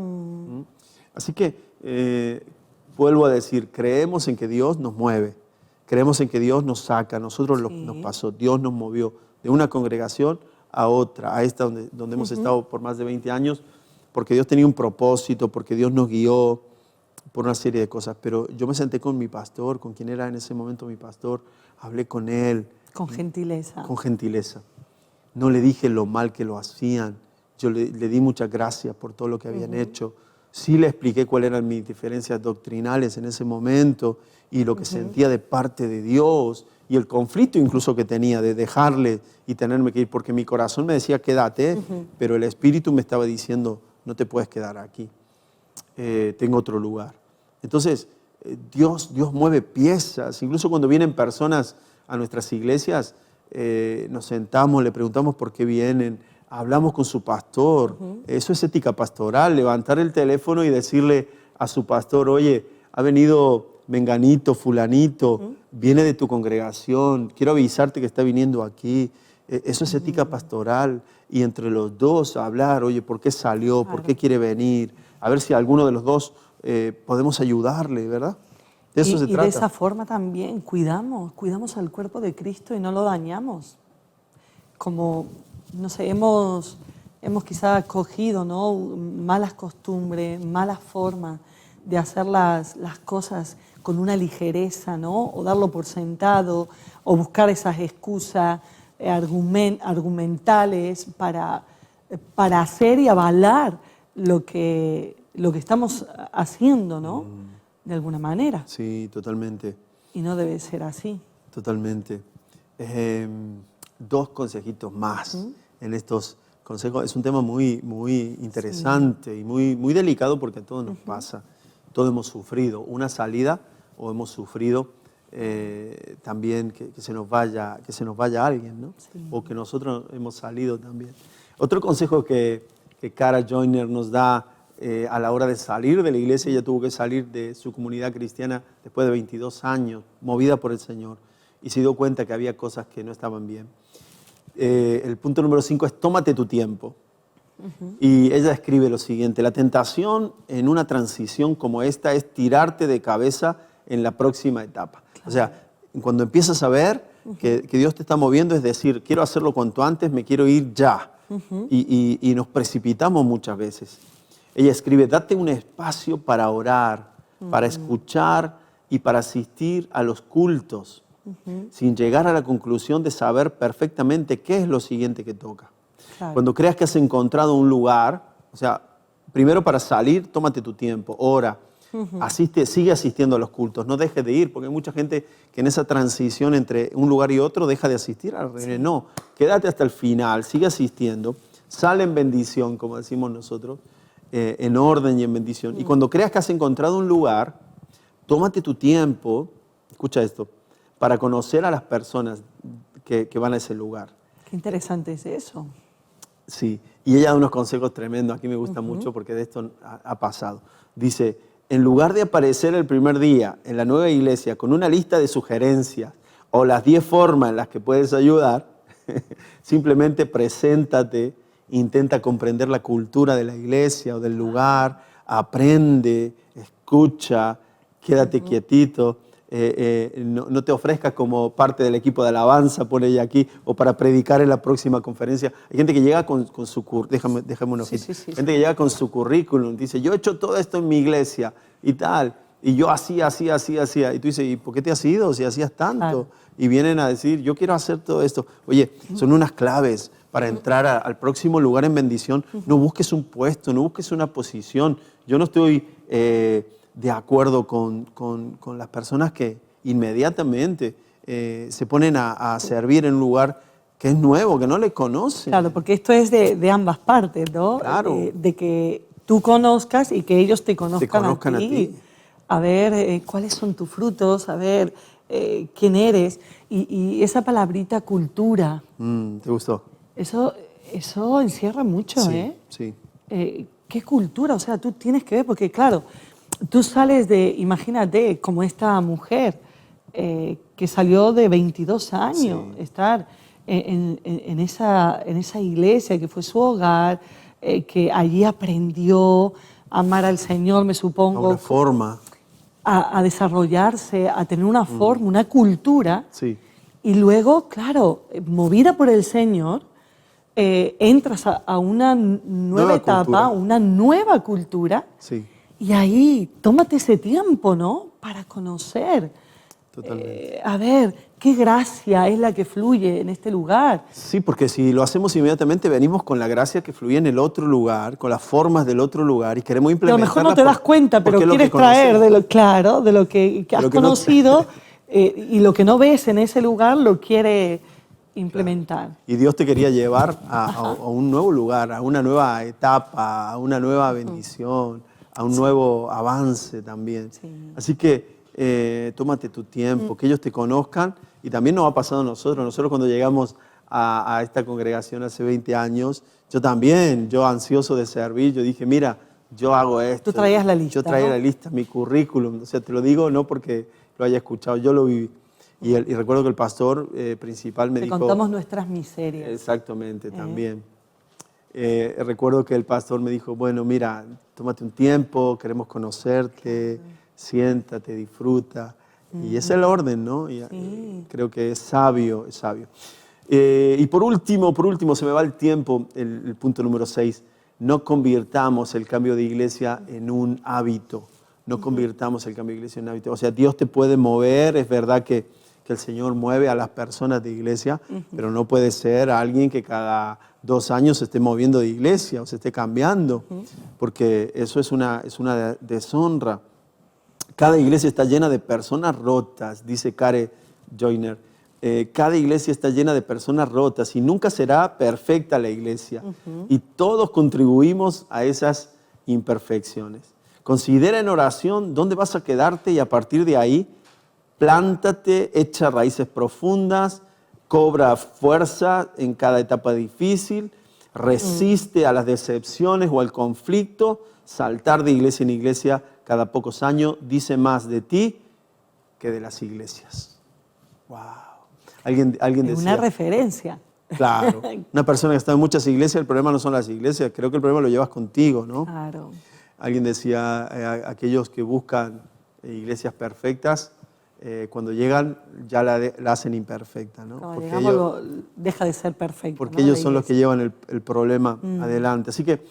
Así que vuelvo a decir, creemos en que Dios nos mueve, creemos en que Dios nos saca. A nosotros nos pasó, Dios nos movió de una congregación a otra, a esta donde hemos estado por más de 20 años, porque Dios tenía un propósito, porque Dios nos guió por una serie de cosas. Pero yo me senté con mi pastor, con quien era en ese momento mi pastor, hablé con él. Con gentileza. Con gentileza. No le dije lo mal que lo hacían, yo le di muchas gracias por todo lo que habían hecho. Sí le expliqué cuáles eran mis diferencias doctrinales en ese momento y lo que sentía de parte de Dios y el conflicto incluso que tenía de dejarle y tenerme que ir, porque mi corazón me decía quédate, pero el Espíritu me estaba diciendo no te puedes quedar aquí, tengo otro lugar. Entonces Dios mueve piezas, incluso cuando vienen personas a nuestras iglesias, nos sentamos, le preguntamos por qué vienen, hablamos con su pastor. Eso es ética pastoral, levantar el teléfono y decirle a su pastor, oye, ha venido menganito, fulanito, viene de tu congregación, quiero avisarte que está viniendo aquí. Eso es ética pastoral. Y entre los dos hablar, oye, ¿por qué salió? ¿Por qué quiere venir? A ver si alguno de los dos podemos ayudarle, ¿verdad? De eso se trata. Y de esa forma también cuidamos al cuerpo de Cristo y no lo dañamos. Como, no sé, hemos quizá cogido, ¿no?, malas costumbres, malas formas de hacer las cosas con una ligereza, ¿no?, o darlo por sentado, o buscar esas excusas argumentales para hacer y avalar lo que estamos haciendo, ¿no?, de alguna manera. Sí, totalmente. Y no debe ser así. Totalmente. 2 consejitos más en estos consejos. Es un tema muy, muy interesante y muy delicado porque a todos nos pasa. Todos hemos sufrido una salida o hemos sufrido también que se nos vaya alguien, ¿no? Sí. O que nosotros hemos salido también. Otro consejo que Kara Joyner nos da a la hora de salir de la iglesia, ella tuvo que salir de su comunidad cristiana después de 22 años, movida por el Señor, y se dio cuenta que había cosas que no estaban bien. El punto número 5 es tómate tu tiempo. Y ella escribe lo siguiente: la tentación en una transición como esta es tirarte de cabeza en la próxima etapa. Claro. O sea, cuando empiezas a ver que Dios te está moviendo, es decir, quiero hacerlo cuanto antes, me quiero ir ya. Y nos precipitamos muchas veces. Ella escribe, date un espacio para orar, para escuchar y para asistir a los cultos, sin llegar a la conclusión de saber perfectamente qué es lo siguiente que toca. Claro. Cuando creas que has encontrado un lugar, o sea, primero para salir, tómate tu tiempo, ora, sigue asistiendo a los cultos, no dejes de ir, porque hay mucha gente que en esa transición entre un lugar y otro deja de asistir a la reunión. No, quédate hasta el final, sigue asistiendo, sale en bendición, como decimos nosotros, en orden y en bendición. Y cuando creas que has encontrado un lugar, tómate tu tiempo, escucha esto, para conocer a las personas que van a ese lugar. Qué interesante es eso. Sí, y ella da unos consejos tremendos, aquí me gusta mucho porque de esto ha pasado. Dice, en lugar de aparecer el primer día en la nueva iglesia con una lista de sugerencias o las 10 formas en las que puedes ayudar, Simplemente preséntate, intenta comprender la cultura de la iglesia o del lugar, aprende, escucha, quédate quietito. No te ofrezcas como parte del equipo de alabanza, pone ella aquí, o para predicar en la próxima conferencia. Hay gente que llega con su currículum, déjame un ojito. Gente que llega con su currículum, dice, yo he hecho todo esto en mi iglesia y tal, y yo hacía. Y tú dices, ¿y por qué te has ido si hacías tanto? Claro. Y vienen a decir, yo quiero hacer todo esto. Oye, son unas claves para entrar al próximo lugar en bendición. No busques un puesto, no busques una posición. Yo no estoy de acuerdo con las personas que inmediatamente se ponen a servir en un lugar que es nuevo, que no le conocen. Claro, porque esto es de ambas partes, ¿no? Claro. De que tú conozcas y que ellos te conozcan a ti. A ver cuáles son tus frutos, a ver quién eres. Y esa palabrita cultura. ¿Te gustó? Eso encierra mucho, Sí, ¿eh? sí. ¿Qué cultura? O sea, tú tienes que ver, porque claro, tú sales imagínate, como esta mujer que salió de 22 años, Sí. estar en esa iglesia que fue su hogar, que allí aprendió a amar al Señor, me supongo, Una forma. a desarrollarse, a tener una forma, una cultura. Sí. Y luego, claro, movida por el Señor, entras a una nueva etapa, cultura. una nueva cultura. Sí, Y ahí, tómate ese tiempo, ¿no? Para conocer. totalmente. A ver, qué gracia es la que fluye en este lugar. Sí, porque si lo hacemos inmediatamente, venimos con la gracia que fluye en el otro lugar, con las formas del otro lugar y queremos Que a lo implementarla. mejor no te das cuenta, pero quieres traer de lo que has lo que no- conocido y lo que no ves en ese lugar lo quiere implementar. Y Dios te quería llevar a un nuevo lugar, a una nueva etapa, a una nueva bendición, a un nuevo avance también. Sí. Así que tómate tu tiempo, que ellos te conozcan. Y también nos ha pasado a nosotros. Nosotros cuando llegamos a esta congregación hace 20 años, yo ansioso de servir, yo dije, mira, yo hago esto. Tú traías la lista, Yo traía ¿no? la lista, mi currículum. O sea, te lo digo no porque lo haya escuchado, yo lo viví. Y recuerdo que el pastor principal me Te dijo... contamos nuestras miserias. Exactamente, también. Recuerdo que el pastor me dijo, bueno, mira, tómate un tiempo, queremos conocerte, siéntate, disfruta. Y es el orden, ¿no? Y, creo que es sabio, es sabio. Y por último, se me va el tiempo, el punto número 6, no convirtamos el cambio de iglesia en un hábito. No convirtamos el cambio de iglesia en un hábito. O sea, Dios te puede mover, es verdad que el Señor mueve a las personas de iglesia, pero no puede ser alguien que cada 2 años se esté moviendo de iglesia o se esté cambiando, porque eso es una deshonra. Cada iglesia está llena de personas rotas, dice Kare Joyner. Cada iglesia está llena de personas rotas y nunca será perfecta la iglesia. Y todos contribuimos a esas imperfecciones. Considera en oración dónde vas a quedarte y a partir de ahí, plántate, echa raíces profundas, cobra fuerza en cada etapa difícil, resiste a las decepciones o al conflicto, saltar de iglesia en iglesia cada pocos años dice más de ti que de las iglesias. Wow. Alguien Es decía, una referencia. claro, una persona que está en muchas iglesias, el problema no son las iglesias, creo que el problema lo llevas contigo, ¿no? Claro. Alguien decía, aquellos que buscan iglesias perfectas, cuando llegan ya la hacen imperfecta, ¿no? Cuando Porque llegamos deja de ser perfecto. porque ¿no? ellos La son los que iglesia. llevan el problema adelante. Así que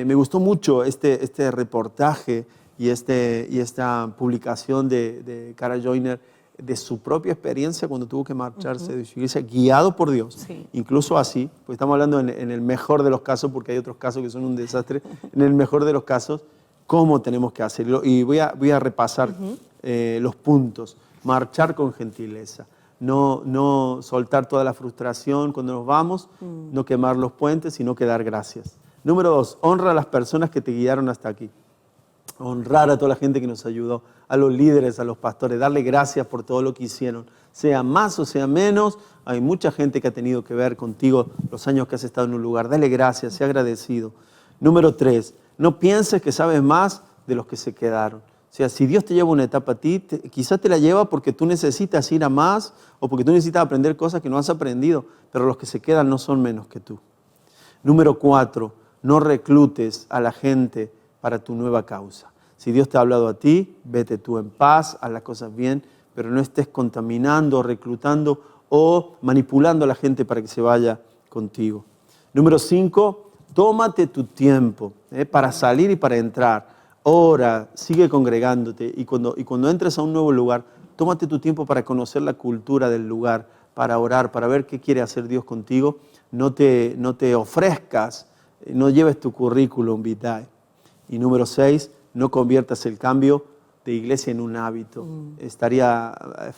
me gustó mucho este reportaje y esta publicación de Kara Joyner de su propia experiencia cuando tuvo que marcharse de su iglesia, guiado por Dios. Sí. Incluso así, pues estamos hablando en el mejor de los casos, porque hay otros casos que son un desastre, en el mejor de los casos, cómo tenemos que hacerlo. Y voy a repasar los puntos. Marchar con gentileza. No soltar toda la frustración cuando nos vamos, no quemar los puentes, sino que dar gracias. Número 2, honra a las personas que te guiaron hasta aquí. Honrar a toda la gente que nos ayudó, a los líderes, a los pastores, darle gracias por todo lo que hicieron. Sea más o sea menos, hay mucha gente que ha tenido que ver contigo los años que has estado en un lugar. Dale gracias, sea agradecido. Número 3, no pienses que sabes más de los que se quedaron. O sea, si Dios te lleva una etapa a ti, quizás te la lleva porque tú necesitas ir a más o porque tú necesitas aprender cosas que no has aprendido, pero los que se quedan no son menos que tú. Número 4, no reclutes a la gente para tu nueva causa. Si Dios te ha hablado a ti, vete tú en paz, haz las cosas bien, pero no estés contaminando, reclutando o manipulando a la gente para que se vaya contigo. Número 5, tómate tu tiempo para salir y para entrar. Ora, sigue congregándote y cuando entres a un nuevo lugar, tómate tu tiempo para conocer la cultura del lugar, para orar, para ver qué quiere hacer Dios contigo. No te ofrezcas, no lleves tu currículum vitae. Y número 6, no conviertas el cambio de iglesia en un hábito. Estaría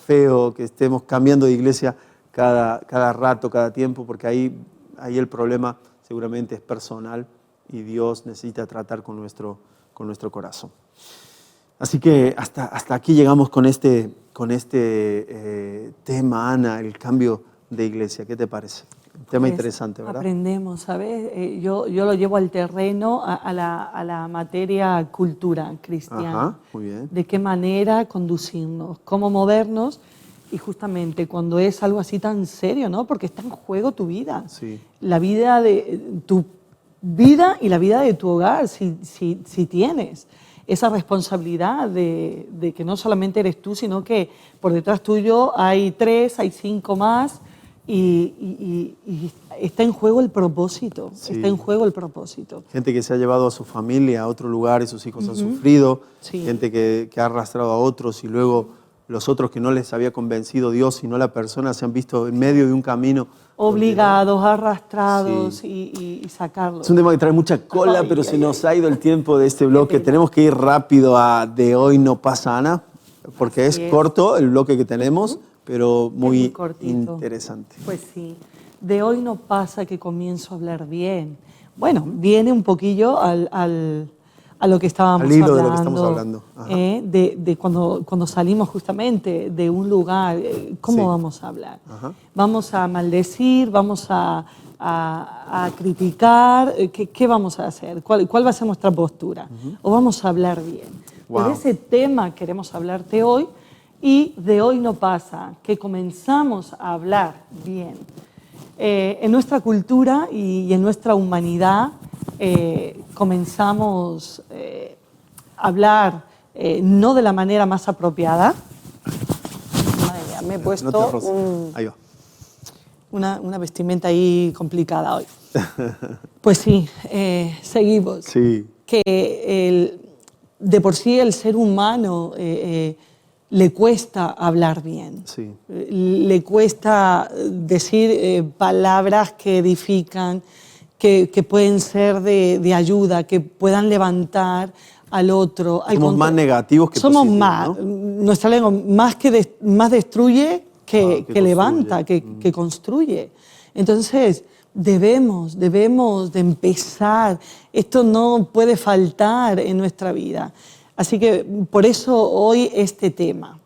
feo que estemos cambiando de iglesia cada rato, cada tiempo, porque ahí el problema seguramente es personal y Dios necesita tratar con nuestro corazón. Así que hasta aquí llegamos con este tema, Ana, el cambio de iglesia. ¿Qué te parece? Un tema interesante, ¿verdad? Aprendemos, ¿sabes? Yo lo llevo al terreno, a la materia cultura cristiana. Ajá, muy bien. De qué manera conducirnos, cómo movernos, y justamente cuando es algo así tan serio, ¿no? Porque está en juego tu vida. Sí. La vida de tu vida y la vida de tu hogar, si tienes esa responsabilidad de que no solamente eres tú, sino que por detrás tuyo hay 3, hay 5 más y está en juego el propósito, Sí. está en juego el propósito. Gente que se ha llevado a su familia a otro lugar y sus hijos han sufrido, Sí. gente que ha arrastrado a otros y luego los otros que no les había convencido Dios, sino la persona, se han visto en medio de un camino. Obligados, arrastrados Sí. y sacarlos. Es un tema que trae mucha cola, Ay, pero ay, se nos ha ido el tiempo de este bloque. Tenemos que ir rápido a De Hoy No Pasa, Ana, porque Así es es. corto el bloque que tenemos, pero muy cortito. interesante. Pues sí, de hoy no pasa que comienzo a hablar bien. Bueno, viene un poquillo a lo que estábamos Al hilo hablando. de lo que estamos hablando. Ajá. De cuando salimos justamente de un lugar, ¿cómo Sí. vamos a hablar? Ajá. ¿Vamos a maldecir? ¿Vamos a criticar? ¿Qué vamos a hacer? ¿Cuál va a ser nuestra postura? ¿O vamos a hablar bien? Wow. De ese tema queremos hablarte hoy, y de hoy no pasa que comenzamos a hablar bien. En nuestra cultura y en nuestra humanidad comenzamos a hablar no de la manera más apropiada. Madre mía, me he puesto No te roces. Ahí va. una vestimenta ahí complicada hoy. Pues sí, seguimos. Sí. Que de por sí el ser humano le cuesta hablar bien. Sí. Le cuesta decir palabras que edifican, que pueden ser de ayuda, que puedan levantar al otro. Somos más negativos que somos positivos, más, ¿no? nuestra lengua más destruye que que levanta, que construye. Entonces, debemos de empezar. Esto no puede faltar en nuestra vida. Así que por eso hoy este tema.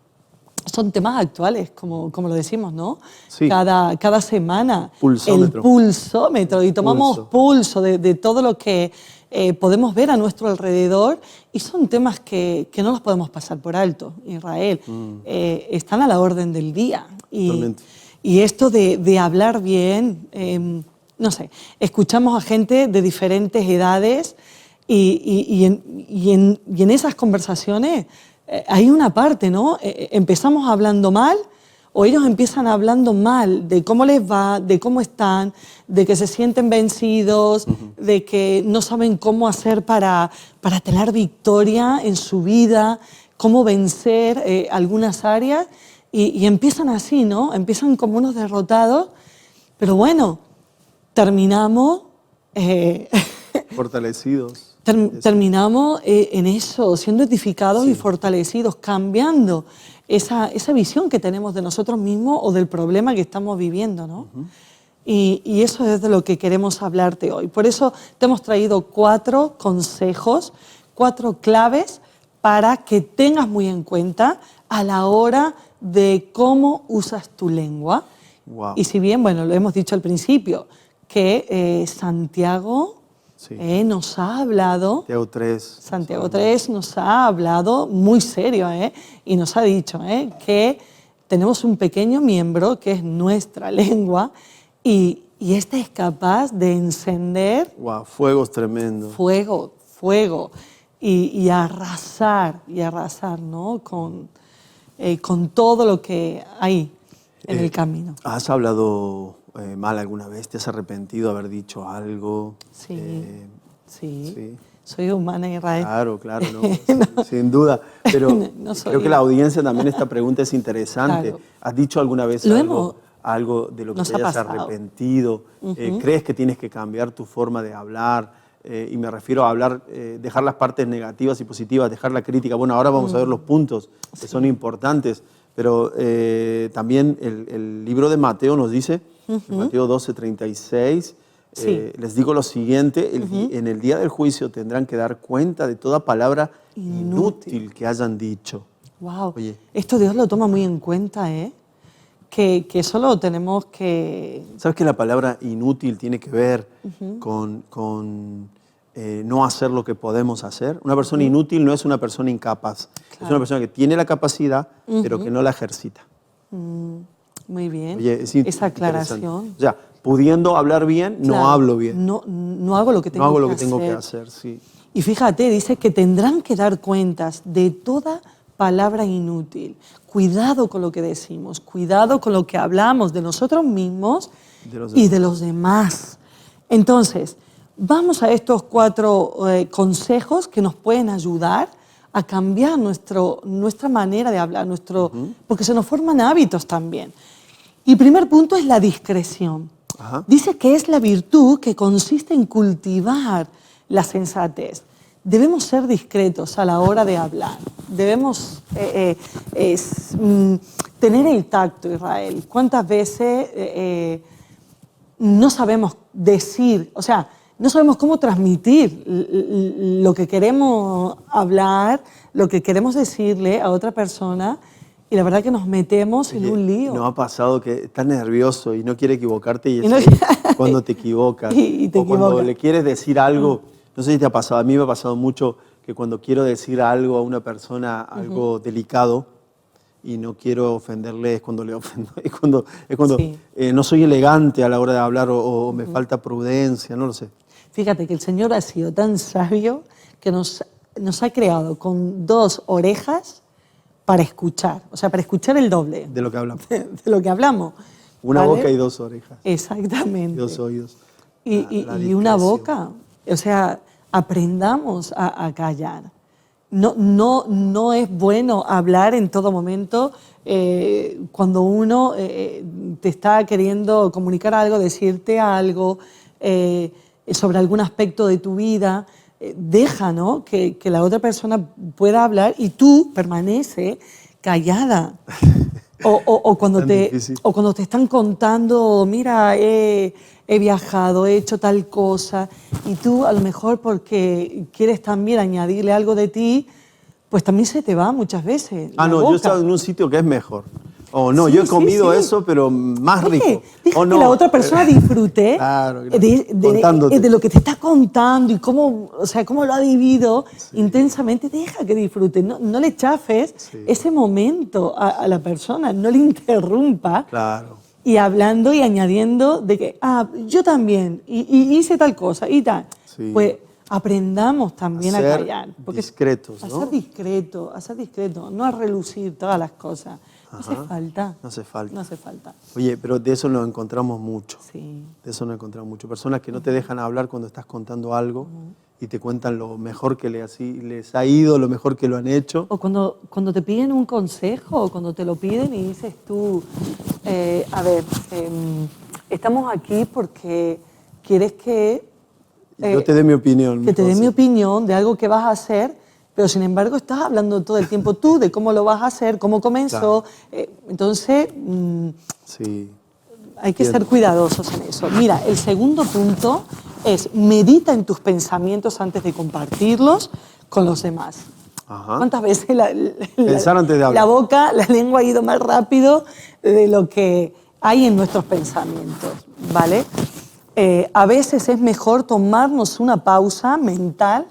Son temas actuales, como lo decimos, ¿no? Sí. Cada semana Pulsómetro. el pulsómetro, y tomamos pulso de todo lo que podemos ver a nuestro alrededor, y son temas que no los podemos pasar por alto, Israel. Están a la orden del día. Totalmente. Y esto de hablar bien, no sé, escuchamos a gente de diferentes edades y en esas conversaciones hay una parte, ¿no? Empezamos hablando mal, o ellos empiezan hablando mal de cómo les va, de cómo están, de que se sienten vencidos, de que no saben cómo hacer para tener victoria en su vida, cómo vencer algunas áreas, y empiezan así, ¿no? Empiezan como unos derrotados, pero bueno, terminamos... Fortalecidos. Terminamos en eso, siendo edificados y fortalecidos, cambiando esa visión que tenemos de nosotros mismos o del problema que estamos viviendo, ¿no? Y eso es de lo que queremos hablarte hoy. Por eso te hemos traído 4 consejos, 4 claves para que tengas muy en cuenta a la hora de cómo usas tu lengua. Wow. Y si bien, bueno, lo hemos dicho al principio, que Santiago Sí. Nos ha hablado, Santiago 3. Santiago 3 nos ha hablado muy serio, y nos ha dicho que tenemos un pequeño miembro que es nuestra lengua y este es capaz de encender Wow, fuegos tremendos. fuego y arrasar, ¿no? Con todo lo que hay en el camino. ¿Has hablado mal alguna vez? ¿Te has arrepentido de haber dicho algo? Sí. Sí. Soy humana, Israel. Claro, no, sin duda. Pero No soy- creo que la audiencia también, esta pregunta es interesante. Claro. ¿Has dicho alguna vez algo de lo que nos te ha hayas pasado. arrepentido? ¿Crees que tienes que cambiar tu forma de hablar? Y me refiero a hablar, dejar las partes negativas y positivas, dejar la crítica. Bueno, ahora vamos a ver los puntos que son importantes, pero también el libro de Mateo nos dice, en Mateo 12:36, les digo lo siguiente, en el día del juicio tendrán que dar cuenta de toda palabra inútil que hayan dicho. Wow. Oye. Esto Dios lo toma muy en cuenta, que solo tenemos que... ¿Sabes que la palabra inútil tiene que ver con no hacer lo que podemos hacer? Una persona inútil no es una persona incapaz. Claro. Es una persona que tiene la capacidad, pero que no la ejercita. Muy bien. Oye, es esa interesante. aclaración. O sea, pudiendo hablar bien, no Claro, hablo bien. No hago lo que tengo No hago lo que que tengo que hacer. hacer, sí. Y fíjate, dice que tendrán que dar cuentas de toda palabra inútil. Cuidado con lo que decimos, cuidado con lo que hablamos de nosotros mismos y de los demás. Entonces, vamos a estos 4 consejos que nos pueden ayudar a cambiar nuestra manera de hablar, porque se nos forman hábitos también. Y el primer punto es la discreción. Ajá. Dice que es la virtud que consiste en cultivar la sensatez. Debemos ser discretos a la hora de hablar. Debemos tener el tacto, Israel. ¿Cuántas veces no sabemos decir, o sea, no sabemos cómo transmitir lo que queremos hablar, lo que queremos decirle a otra persona? Y la verdad que nos metemos en un lío. ¿No ha pasado que estás nervioso y no quieres equivocarte y Y no- es cuando te equivocas? Y te o cuando equivocas. le quieres decir algo, no sé si te ha pasado, a mí me ha pasado mucho que cuando quiero decir algo a una persona, algo delicado, y no quiero ofenderle, es cuando le ofendo. Es cuando Sí. no soy elegante a la hora de hablar o me falta prudencia, no lo sé. Fíjate que el Señor ha sido tan sabio que nos ha creado con 2 orejas para escuchar, o sea, para escuchar el doble De lo que hablamos. de lo que hablamos. Una ¿vale? boca y 2 orejas. Exactamente. Y 2 oídos. Y La una discreción. boca. O sea, aprendamos a callar. No es bueno hablar en todo momento cuando uno te está queriendo comunicar algo, decirte algo sobre algún aspecto de tu vida. Deja, ¿no?, que la otra persona pueda hablar y tú permanece callada. O cuando Tan te difícil. o cuando te están contando, mira, he viajado, he hecho tal cosa, y tú a lo mejor porque quieres también añadirle algo de ti, pues también se te va muchas veces. Ah, la no, yo he boca. estado en un sitio que es mejor. O no, Sí, yo he sí, comido sí. eso, pero más rico. Deja O que no. la otra persona disfrute Claro, claro. de Contándote. lo que te está contando y cómo, o sea, cómo lo ha vivido intensamente. Deja que disfrute. No le chafes ese momento a la persona, no le interrumpa. Claro. Y hablando y añadiendo de que, yo también, y hice tal cosa, y tal. Sí. Pues aprendamos también a ser callar. discretos, a ¿no? ser discreto, no a relucir todas las cosas. No hace falta. No hace falta. No hace falta. Oye, pero de eso nos encontramos mucho. Sí. De eso nos encontramos mucho. Personas que no te dejan hablar cuando estás contando algo y te cuentan lo mejor que les ha ido, lo mejor que lo han hecho. O cuando te piden un consejo, o cuando te lo piden y dices tú, estamos aquí porque quieres que... Yo te dé mi opinión. que te dé José. mi opinión de algo que vas a hacer, pero sin embargo estás hablando todo el tiempo tú de cómo lo vas a hacer, cómo comenzó. Entonces, Sí. hay que Entiendo. ser cuidadosos en eso. Mira, el segundo punto es medita en tus pensamientos antes de compartirlos con los demás. Ajá. ¿Cuántas veces Pensar antes de hablar. la boca, la lengua ha ido más rápido de lo que hay en nuestros pensamientos? ¿Vale? a veces es mejor tomarnos una pausa mental,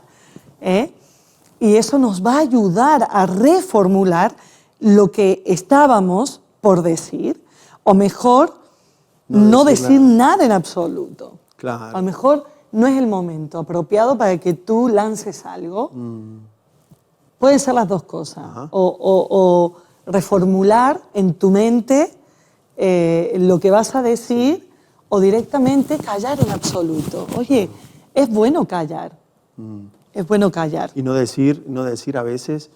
y eso nos va a ayudar a reformular lo que estábamos por decir, o mejor, no decir nada en absoluto. Claro. A lo mejor no es el momento apropiado para que tú lances algo. Pueden ser las dos cosas. O reformular en tu mente lo que vas a decir, o directamente callar en absoluto. Oye, es bueno callar. Es bueno callar. Y no decir a veces,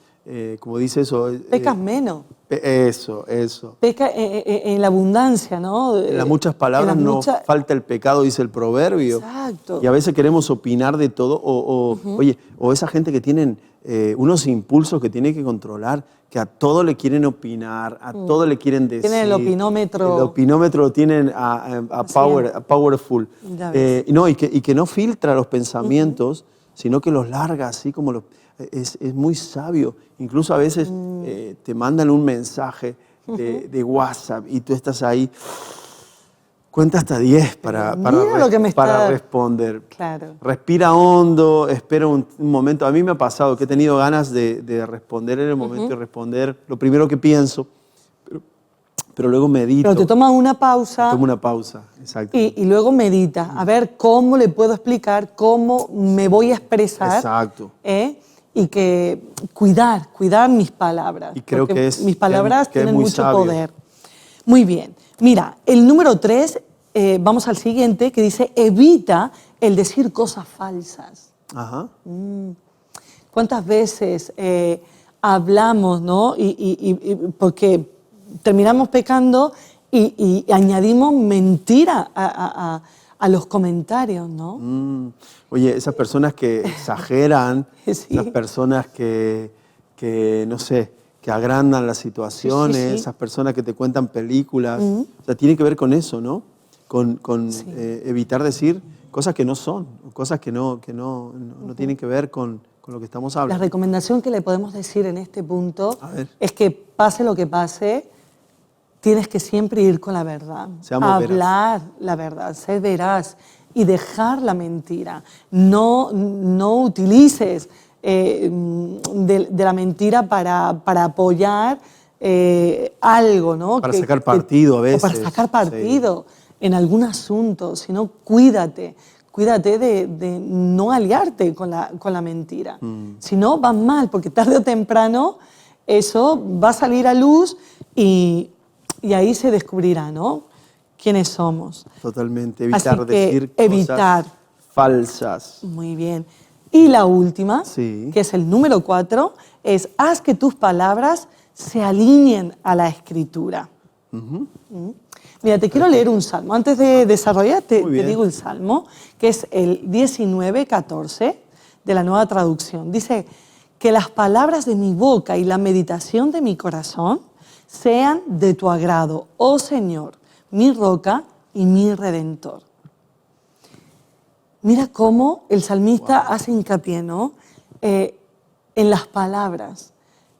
como dice eso... Pecas menos. Eso. Peca en la abundancia, ¿no? En las muchas palabras no falta el pecado, dice el proverbio. Exacto. Y a veces queremos opinar de todo, oye, o esa gente que tienen unos impulsos que tienen que controlar, que a todo le quieren opinar, a todo le quieren decir. Tienen el opinómetro. El opinómetro lo tienen a powerful. Y que no filtra los pensamientos, sino que los larga así como es muy sabio. Incluso a veces te mandan un mensaje de WhatsApp y tú estás ahí, cuenta hasta 10 para responder. Claro. Respira hondo, espera un momento. A mí me ha pasado que he tenido ganas de responder en el momento de responder lo primero que pienso, pero luego medito. Pero te tomas una pausa. Tomo una pausa, exacto. Y luego meditas. A ver cómo le puedo explicar, cómo me voy a expresar. Exacto. Y que cuidar mis palabras. Y creo que mis palabras tienen mucho sabio. poder. Muy bien. Mira, el número 3, vamos al siguiente, que dice, evita el decir cosas falsas. Ajá. ¿Cuántas veces hablamos, ¿no? Y porque terminamos pecando y añadimos mentira a los comentarios, ¿no? Oye, esas personas que exageran, Sí. esas personas que no sé, que agrandan las situaciones, Sí. esas personas que te cuentan películas, o sea, tiene que ver con eso, ¿no? Con evitar decir cosas que no son, cosas que no tienen que ver con lo que estamos La hablando. recomendación que le podemos decir en este punto A ver. es que pase lo que pase, tienes que siempre ir con la verdad. Seamos hablar la verdad, ser veraz y dejar la mentira. No utilices de la mentira para apoyar algo, ¿no? Para sacar partido a veces. O para sacar partido en algún asunto, sino cuídate de no aliarte con la mentira. Si no, vas mal, porque tarde o temprano eso va a salir a luz y ahí se descubrirá, ¿no? Quiénes somos. Totalmente, Así evitar que decir evitar. cosas falsas. Muy bien. Y la última, Sí. que es el número 4, es haz que tus palabras se alineen a la Escritura. Mira, te quiero leer un salmo. Antes de desarrollar, te digo el salmo, que es el 19:14 de la Nueva Traducción. Dice, que las palabras de mi boca y la meditación de mi corazón sean de tu agrado, oh Señor, mi roca y mi redentor. Mira cómo el salmista hace hincapié, ¿no? En las palabras.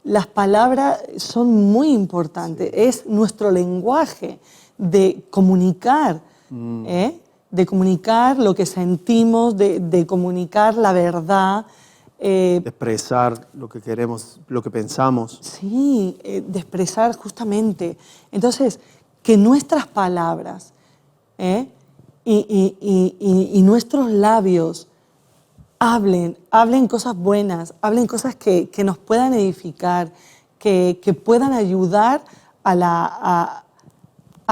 Las palabras son muy importantes. Es nuestro lenguaje de comunicar, de comunicar lo que sentimos, de comunicar la verdad. De expresar lo que queremos, lo que pensamos. Sí, de expresar justamente. Entonces, que nuestras palabras y nuestros labios hablen cosas buenas, hablen cosas que nos puedan edificar, que puedan ayudar a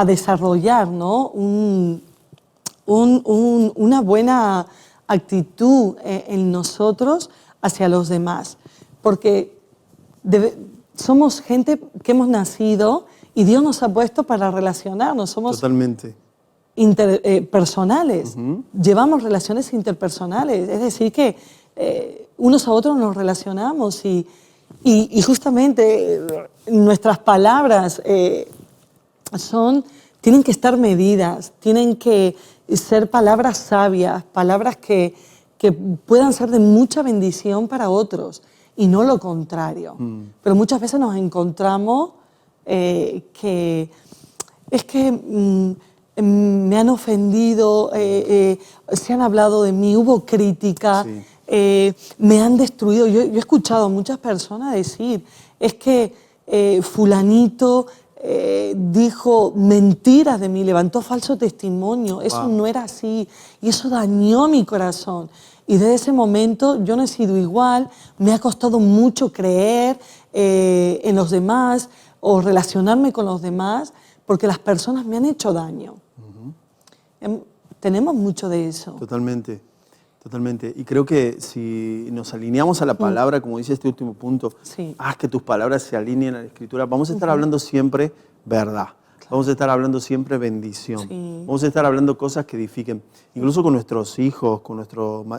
desarrollar, ¿no? una buena actitud en nosotros hacia los demás. Porque somos gente que hemos nacido y Dios nos ha puesto para relacionarnos. Somos Totalmente. Personales. Llevamos relaciones interpersonales. Es decir, que unos a otros nos relacionamos y justamente nuestras palabras tienen que estar medidas, tienen que ser palabras sabias, palabras que puedan ser de mucha bendición para otros y no lo contrario. Pero muchas veces nos encontramos que es que me han ofendido, se han hablado de mí, hubo crítica, Sí. me han destruido. Yo he escuchado a muchas personas decir, es que fulanito dijo mentiras de mí, levantó falso testimonio, eso Wow. no era así, y eso dañó mi corazón. Y desde ese momento yo no he sido igual, me ha costado mucho creer en los demás o relacionarme con los demás, porque las personas me han hecho daño. Tenemos mucho de eso. Totalmente, totalmente. Y creo que si nos alineamos a la palabra, como dice este último punto, Sí. haz que tus palabras se alineen a la Escritura, vamos a estar hablando siempre verdad. Vamos a estar hablando siempre bendición. Sí. Vamos a estar hablando cosas que edifiquen. Incluso con nuestros hijos,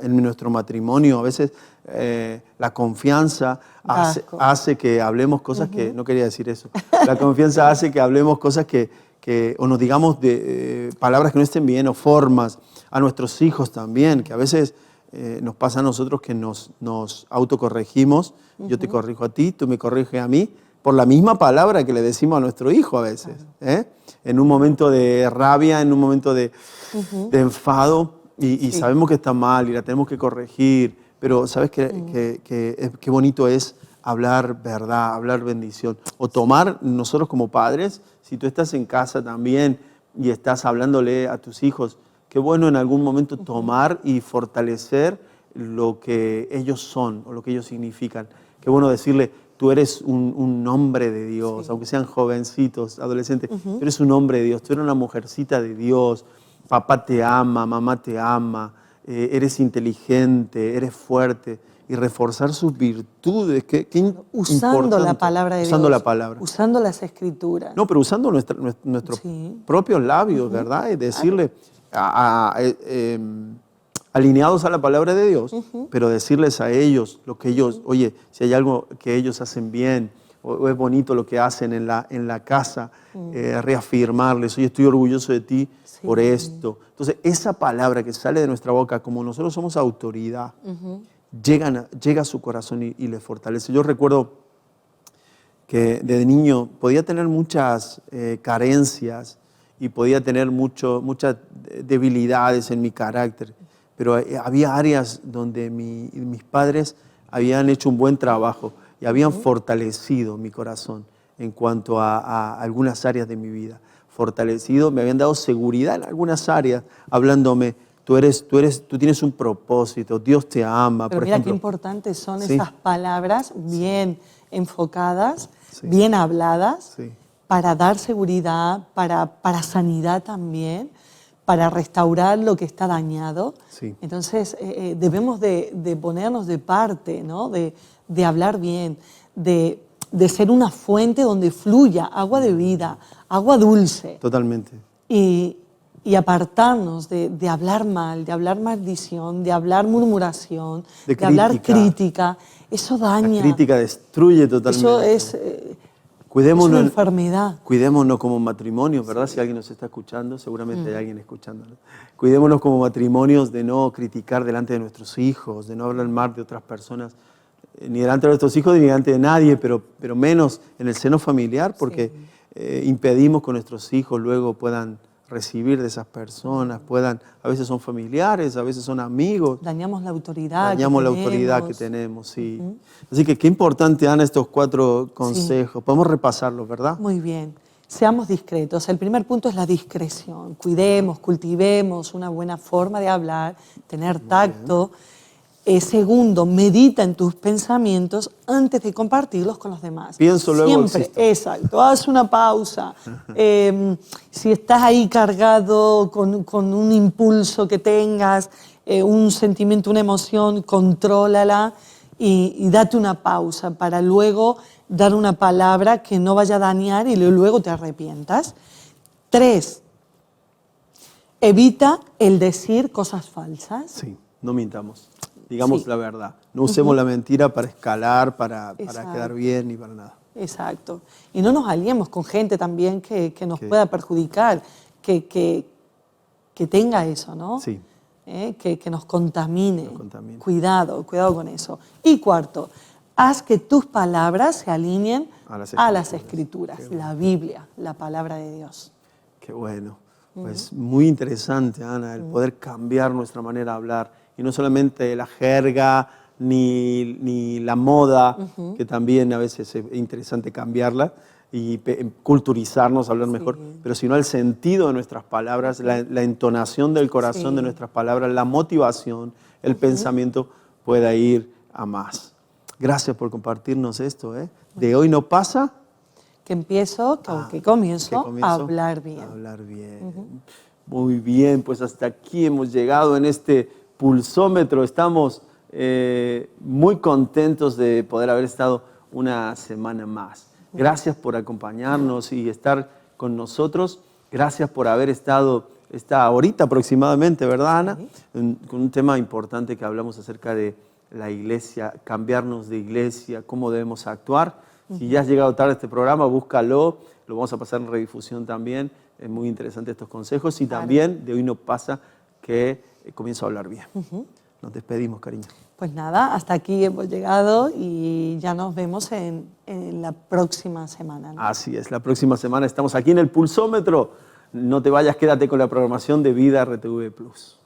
en nuestro matrimonio, a veces la confianza Asco. hace que hablemos cosas que... No quería decir eso. La confianza hace que hablemos cosas o nos digamos palabras que no estén bien o formas. A nuestros hijos también, que a veces nos pasa a nosotros que nos autocorregimos. Yo te corrijo a ti, tú me corriges a mí, por la misma palabra que le decimos a nuestro hijo a veces. En un momento de rabia, en un momento de enfado, y Sí. sabemos que está mal y la tenemos que corregir, pero ¿sabes qué bonito es hablar verdad, hablar bendición? O tomar nosotros como padres, si tú estás en casa también y estás hablándole a tus hijos, qué bueno en algún momento tomar y fortalecer lo que ellos son o lo que ellos significan. Qué bueno decirle, tú eres un hombre de Dios, Sí. aunque sean jovencitos, adolescentes, tú eres un hombre de Dios, tú eres una mujercita de Dios, papá te ama, mamá te ama, eres inteligente, eres fuerte, y reforzar sus virtudes. Qué Usando importante. la palabra de Usando Dios. la palabra. Usando las escrituras. No, pero usando nuestros Sí. propios labios, ¿verdad? Y decirle, alineados a la palabra de Dios, pero decirles a ellos lo que ellos, oye, si hay algo que ellos hacen bien, o es bonito lo que hacen en la casa, reafirmarles, oye, estoy orgulloso de ti Sí. por esto. Entonces, esa palabra que sale de nuestra boca, como nosotros somos autoridad, llega a su corazón y le fortalece. Yo recuerdo que desde niño podía tener muchas carencias y podía tener muchas debilidades en mi carácter, pero había áreas donde mis padres habían hecho un buen trabajo y habían fortalecido mi corazón en cuanto a algunas áreas de mi vida. Fortalecido, me habían dado seguridad en algunas áreas, hablándome, tú tienes un propósito, Dios te ama. Pero por mira ejemplo. qué importantes son Sí. esas palabras bien enfocadas, Sí. bien habladas, Sí. para dar seguridad, para sanidad también, para restaurar lo que está dañado. Sí. Entonces debemos de ponernos de parte, ¿no? de hablar bien, de ser una fuente donde fluya agua de vida, agua dulce. Totalmente. Y apartarnos de hablar mal, de hablar maldición, de hablar murmuración, De de hablar crítica. crítica. Eso daña. La crítica destruye totalmente. Eso es Cuidémonos, una enfermedad. Cuidémonos como matrimonios, ¿verdad? Si alguien nos está escuchando, seguramente hay alguien escuchándonos. Cuidémonos como matrimonios de no criticar delante de nuestros hijos, de no hablar mal de otras personas, ni delante de nuestros hijos ni delante de nadie, pero menos en el seno familiar, porque impedimos que nuestros hijos luego puedan recibir de esas personas, a veces son familiares, a veces son amigos. Dañamos la autoridad. Dañamos la autoridad que tenemos, sí. Así que qué importante, Ana, estos 4 consejos. Podemos repasarlos, ¿verdad? Muy bien. Seamos discretos. El primer punto es la discreción. Cuidemos, cultivemos una buena forma de hablar, tener tacto. Segundo, medita en tus pensamientos antes de compartirlos con los demás. Pienso, luego Siempre, existo. exacto. Haz una pausa. Si estás ahí cargado con un impulso que tengas, un sentimiento, una emoción, contrólala y date una pausa para luego dar una palabra que no vaya a dañar y luego te arrepientas. 3, evita el decir cosas falsas. Sí, no mintamos. Digamos Sí. la verdad. No usemos la mentira para escalar, para Exacto. quedar bien ni para nada. Exacto. Y no nos aliemos con gente también que nos pueda perjudicar, que tenga eso, ¿no? Sí. Que nos contamine. Nos contamine. Cuidado con eso. Y cuarto, haz que tus palabras se alineen A las a las Escrituras. Escrituras, la Biblia, la palabra de Dios. Qué bueno. Pues muy interesante, Ana, el poder cambiar nuestra manera de hablar. Y no solamente la jerga ni la moda, que también a veces es interesante cambiarla y culturizarnos, hablar mejor, pero sino el sentido de nuestras palabras, la entonación del corazón de nuestras palabras, la motivación, el pensamiento pueda ir a más. Gracias por compartirnos esto. De hoy no pasa... que comienzo a hablar bien. A hablar bien. Muy bien, pues hasta aquí hemos llegado en este pulsómetro. Estamos muy contentos de poder haber estado una semana más. Gracias por acompañarnos y estar con nosotros. Gracias por haber estado esta horita aproximadamente, ¿verdad, Ana? Con un tema importante que hablamos acerca de la iglesia, cambiarnos de iglesia, cómo debemos actuar. Si ya has llegado tarde a este programa, búscalo, lo vamos a pasar en redifusión también. Es muy interesante estos consejos y también de hoy no pasa que comienzo a hablar bien. Nos despedimos, cariño. Pues nada, hasta aquí hemos llegado y ya nos vemos en la próxima semana, ¿no? Así es, la próxima semana estamos aquí en el Pulsómetro. No te vayas, quédate con la programación de Vida RTV Plus.